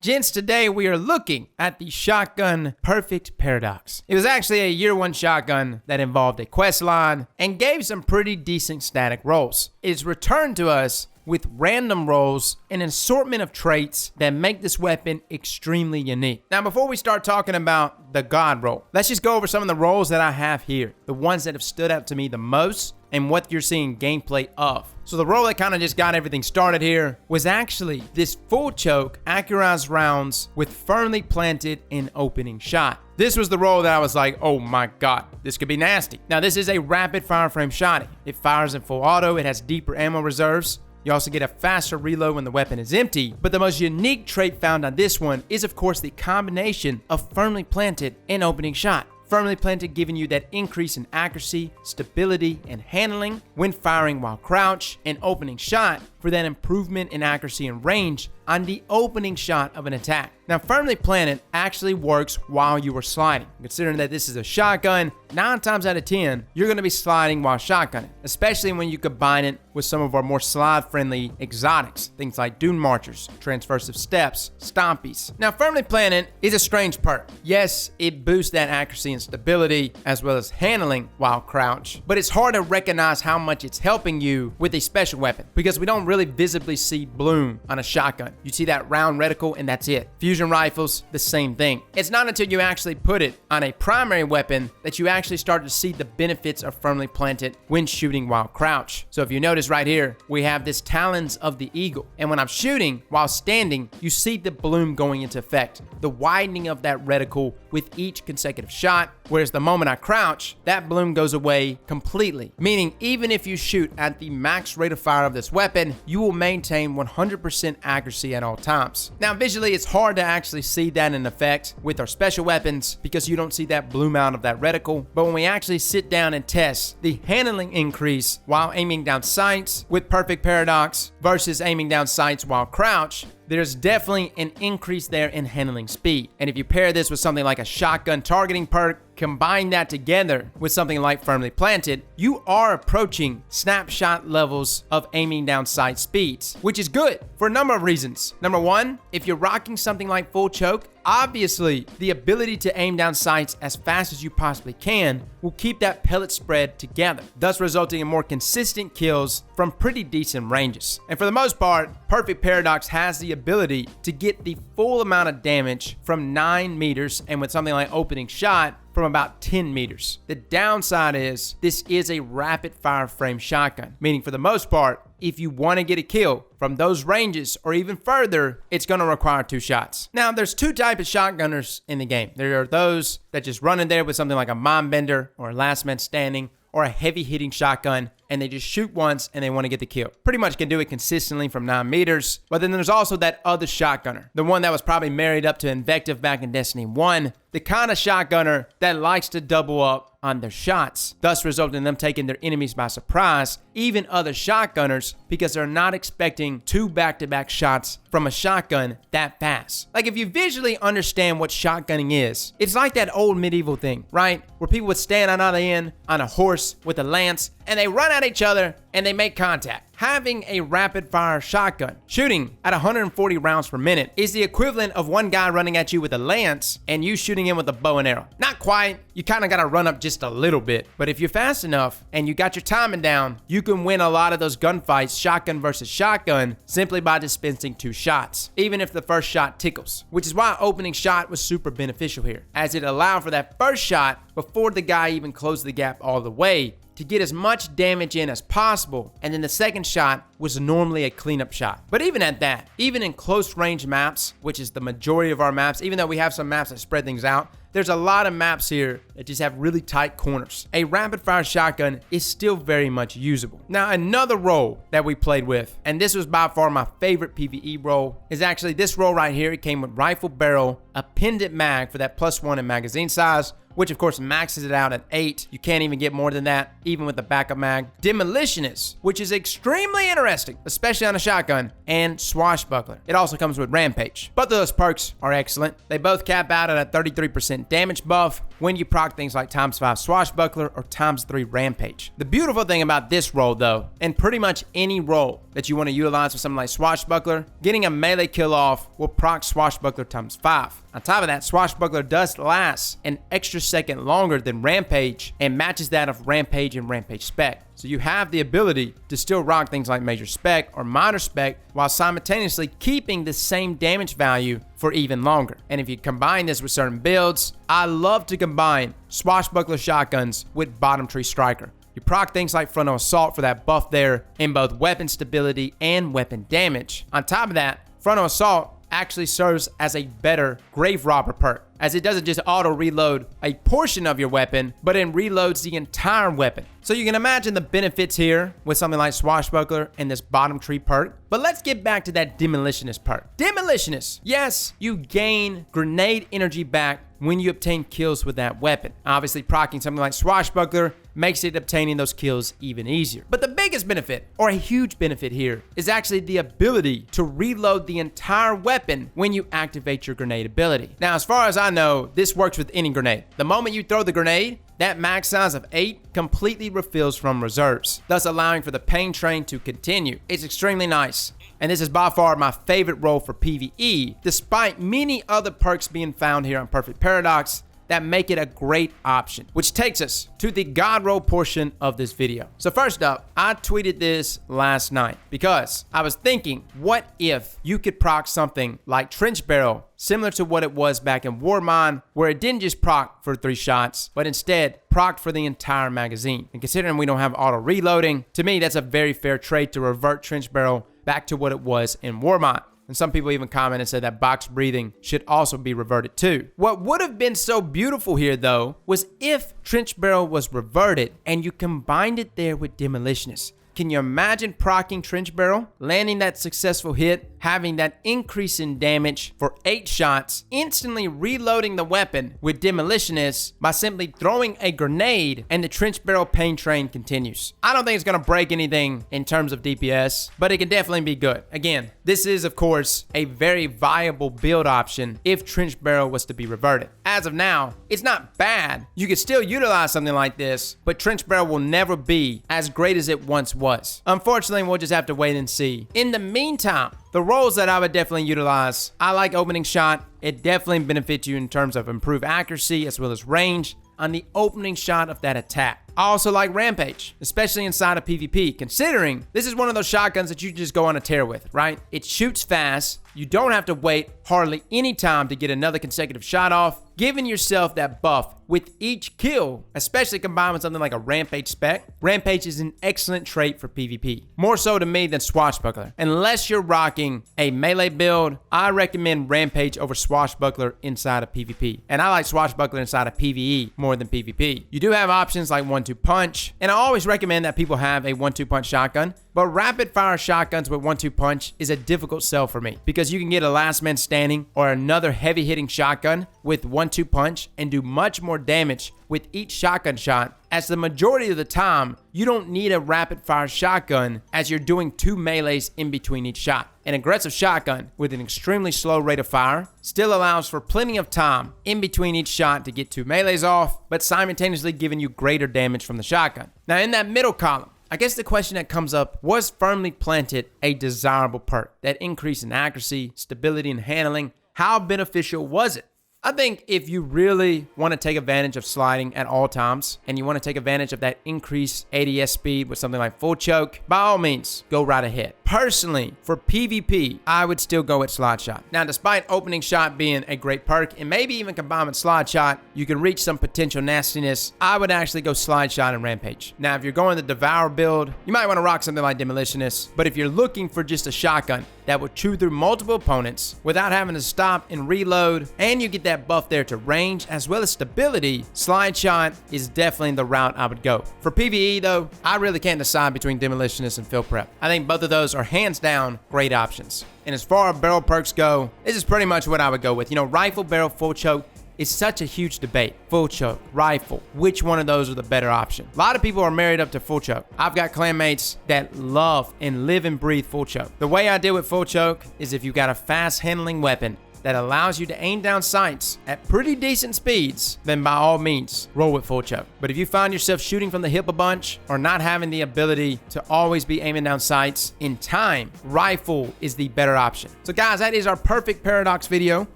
Gents, today we are looking at the shotgun perfect paradox. It was actually a year one shotgun that involved a quest line and gave some pretty decent static rolls. It is returned to us with random rolls and an assortment of traits that make this weapon extremely unique. Now, before we start talking about the God roll, let's just go over some of the rolls that I have here, the ones that have stood out to me the most and what you're seeing gameplay of. So the roll that kind of just got everything started here was actually this full choke accurized rounds with firmly planted and opening shot. This was the roll that I was like, oh my god, this could be nasty. Now this is a rapid fire frame shotty. It fires in full auto, it has deeper ammo reserves. You also get a faster reload when the weapon is empty, but the most unique trait found on this one is of course the combination of firmly planted and opening shot. Firmly planted giving you that increase in accuracy, stability, and handling when firing while crouch, and opening shot for that improvement in accuracy and range on the opening shot of an attack. Now, firmly planted actually works while you are sliding. Considering that this is a shotgun, 9 times out of 10, you're going to be sliding while shotgunning, especially when you combine it with some of our more slide-friendly exotics, things like Dune Marchers, Transversive Steps, Stompies. Now, firmly planted is a strange perk. Yes, it boosts that accuracy and stability, as well as handling while crouch, but it's hard to recognize how much it's helping you with a special weapon, because we don't really visibly see bloom on a shotgun. You see that round reticle and that's it. Fusion rifles, the same thing. It's not until you actually put it on a primary weapon that you actually start to see the benefits of firmly planted when shooting while crouch. So if you notice right here, we have this Talons of the Eagle. And when I'm shooting while standing, you see the bloom going into effect. The widening of that reticle with each consecutive shot. Whereas the moment I crouch, that bloom goes away completely. Meaning even if you shoot at the max rate of fire of this weapon, you will maintain 100% accuracy at all times. Now visually, it's hard to actually see that in effect with our special weapons because you don't see that bloom out of that reticle. But when we actually sit down and test the handling increase while aiming down sights with perfect paradox versus aiming down sights while crouch, there's definitely an increase there in handling speed. And if you pair this with something like a shotgun targeting perk, combine that together with something like firmly planted, you are approaching snapshot levels of aiming down sight speeds, which is good for a number of reasons. Number one, if you're rocking something like full choke, obviously the ability to aim down sights as fast as you possibly can will keep that pellet spread together, thus resulting in more consistent kills from pretty decent ranges. And for the most part, Perfect Paradox has the ability to get the full amount of damage from 9 meters, and with something like opening shot, from about 10 meters. The downside is this is a rapid fire frame shotgun, meaning for the most part, if you want to get a kill from those ranges or even further, it's going to require 2 shots. Now, there's 2 types of shotgunners in the game. There are those that just run in there with something like a mind bender or a last man standing or a heavy hitting shotgun, and they just shoot once and they want to get the kill. Pretty much can do it consistently from 9 meters. But then there's also that other shotgunner, the one that was probably married up to Invective back in Destiny 1, the kind of shotgunner that likes to double up on their shots, thus resulting in them taking their enemies by surprise, even other shotgunners, because they're not expecting 2 back-to-back shots from a shotgun that fast. Like, if you visually understand what shotgunning is, it's like that old medieval thing, right? Where people would stand on the other end on a horse with a lance, and they run at each other and they make contact. Having a rapid fire shotgun shooting at 140 rounds per minute is the equivalent of one guy running at you with a lance and you shooting him with a bow and arrow. Not quite, you kind of got to run up just a little bit, but if you're fast enough and you got your timing down, you can win a lot of those gunfights shotgun versus shotgun simply by dispensing 2 shots, even if the first shot tickles, which is why opening shot was super beneficial here, as it allowed for that first shot before the guy even closed the gap all the way to get as much damage in as possible, and then the second shot was normally a cleanup shot. But even at that, even in close range maps, which is the majority of our maps, even though we have some maps that spread things out, there's a lot of maps here that just have really tight corners. A rapid fire shotgun is still very much usable. Now, another role that we played with, and this was by far my favorite PvE role, is actually this role right here. It came with rifle barrel, a pendant mag for that +1 in magazine size, which of course maxes it out at 8. You can't even get more than that, even with the backup mag. Demolitionist, which is extremely interesting, especially on a shotgun, and Swashbuckler. It also comes with Rampage. Both of those perks are excellent. They both cap out at a 33% damage buff when you proc things like ×5 Swashbuckler or ×3 Rampage. The beautiful thing about this role though, and pretty much any role that you want to utilize with something like Swashbuckler, getting a melee kill off will proc Swashbuckler ×5. On top of that, Swashbuckler does last an extra second longer than Rampage and matches that of Rampage and Rampage Spec. So you have the ability to still rock things like Major Spec or Minor Spec while simultaneously keeping the same damage value for even longer. And if you combine this with certain builds, I love to combine Swashbuckler shotguns with Bottom Tree Striker. You proc things like Frontal Assault for that buff there in both weapon stability and weapon damage. On top of that, Frontal Assault actually serves as a better Grave Robber perk, as it doesn't just auto reload a portion of your weapon, but it reloads the entire weapon. So you can imagine the benefits here with something like Swashbuckler and this Bottom Tree perk. But let's get back to that Demolitionist perk. Demolitionist, yes, you gain grenade energy back when you obtain kills with that weapon. Obviously, proccing something like Swashbuckler makes it obtaining those kills even easier. But the biggest benefit, or a huge benefit here, is actually the ability to reload the entire weapon when you activate your grenade ability. Now, as far as I know, this works with any grenade. The moment you throw the grenade, that max size of 8 completely refills from reserves, thus allowing for the pain train to continue. It's extremely nice. And this is by far my favorite role for PvE, despite many other perks being found here on Perfect Paradox that make it a great option. Which takes us to the God roll portion of this video. So first up, I tweeted this last night because I was thinking, what if you could proc something like Trench Barrel, similar to what it was back in Warmine, where it didn't just proc for 3 shots, but instead proc for the entire magazine. And considering we don't have auto reloading, to me that's a very fair trade to revert Trench Barrel back to what it was in Warmine. And some people even commented and said that box breathing should also be reverted too. What would have been so beautiful here though, was if Trench Barrel was reverted and you combined it there with Demolitionist. Can you imagine proccing Trench Barrel, landing that successful hit, having that increase in damage for 8 shots, instantly reloading the weapon with Demolitionist by simply throwing a grenade, and the Trench Barrel pain train continues? I don't think it's going to break anything in terms of DPS, but it can definitely be good. Again, this is of course a very viable build option if Trench Barrel was to be reverted. As of now, it's not bad. You could still utilize something like this, but Trench Barrel will never be as great as it once was. Unfortunately, we'll just have to wait and see. In the meantime, the roles that I would definitely utilize, I like Opening Shot. It definitely benefits you in terms of improved accuracy as well as range on the opening shot of that attack. I also like Rampage, especially inside of PvP, considering this is one of those shotguns that you just go on a tear with, right? It shoots fast. You don't have to wait hardly any time to get another consecutive shot off, giving yourself that buff with each kill, especially combined with something like a Rampage spec. Rampage is an excellent trait for PvP, more so to me than Swashbuckler. Unless you're rocking a melee build, I recommend Rampage over Swashbuckler inside of PvP. And I like Swashbuckler inside of PvE more than PvP. You do have options like 1-2 punch, and I always recommend that people have a 1-2 punch shotgun, but rapid fire shotguns with 1-2 punch is a difficult sell for me because you can get a last man standing or another heavy hitting shotgun with 1-2 punch and do much more damage with each shotgun shot, as the majority of the time you don't need a rapid fire shotgun as you're doing 2 melees in between each shot. An aggressive shotgun with an extremely slow rate of fire still allows for plenty of time in between each shot to get 2 melees off, but simultaneously giving you greater damage from the shotgun. Now in that middle column, I guess the question that comes up, was Firmly Planted a desirable perk? That increase in accuracy, stability, and handling, how beneficial was it? I think if you really want to take advantage of sliding at all times and you want to take advantage of that increased ADS speed with something like Full Choke, by all means, go right ahead. Personally, for PvP, I would still go with Slide Shot. Now, despite Opening Shot being a great perk and maybe even combined with Slide Shot, you can reach some potential nastiness. I would actually go Slide Shot and Rampage. Now, if you're going the Devour build, you might want to rock something like Demolitionist, but if you're looking for just a shotgun that will chew through multiple opponents without having to stop and reload, and you get that buff there to range as well as stability, Slide Shot is definitely the route I would go. For PvE though, I really can't decide between Demolitionist and Field Prep. I think both of those are hands down great options. And as far as barrel perks go, this is pretty much what I would go with. You know, Rifle Barrel Full Choke It's such a huge debate. Full choke, rifle, which one of those are the better option? A lot of people are married up to full choke. I've got clanmates that love and live and breathe full choke. The way I deal with full choke is if you got a fast handling weapon that allows you to aim down sights at pretty decent speeds, then by all means, roll with full choke. But if you find yourself shooting from the hip a bunch or not having the ability to always be aiming down sights in time, rifle is the better option. So guys, that is our perfect paradox video.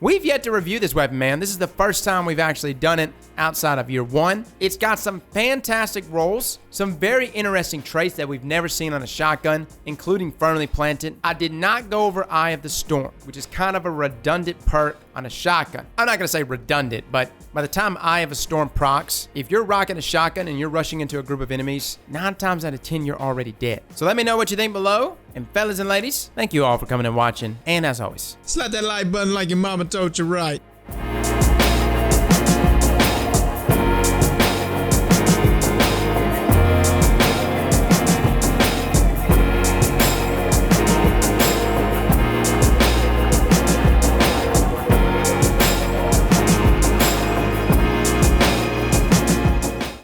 We've yet to review this weapon, man. This is the first time we've actually done it outside of year one. It's got some fantastic rolls, some very interesting traits that we've never seen on a shotgun, including firmly planted. I did not go over Eye of the Storm, which is kind of a redundant perk on a shotgun. I'm not gonna say redundant, but by the time Eye of a Storm procs, if you're rocking a shotgun and you're rushing into a group of enemies, 9 times out of 10, you're already dead. So let me know what you think below. And fellas and ladies, thank you all for coming and watching. And as always, slap that like button like your mama told you right.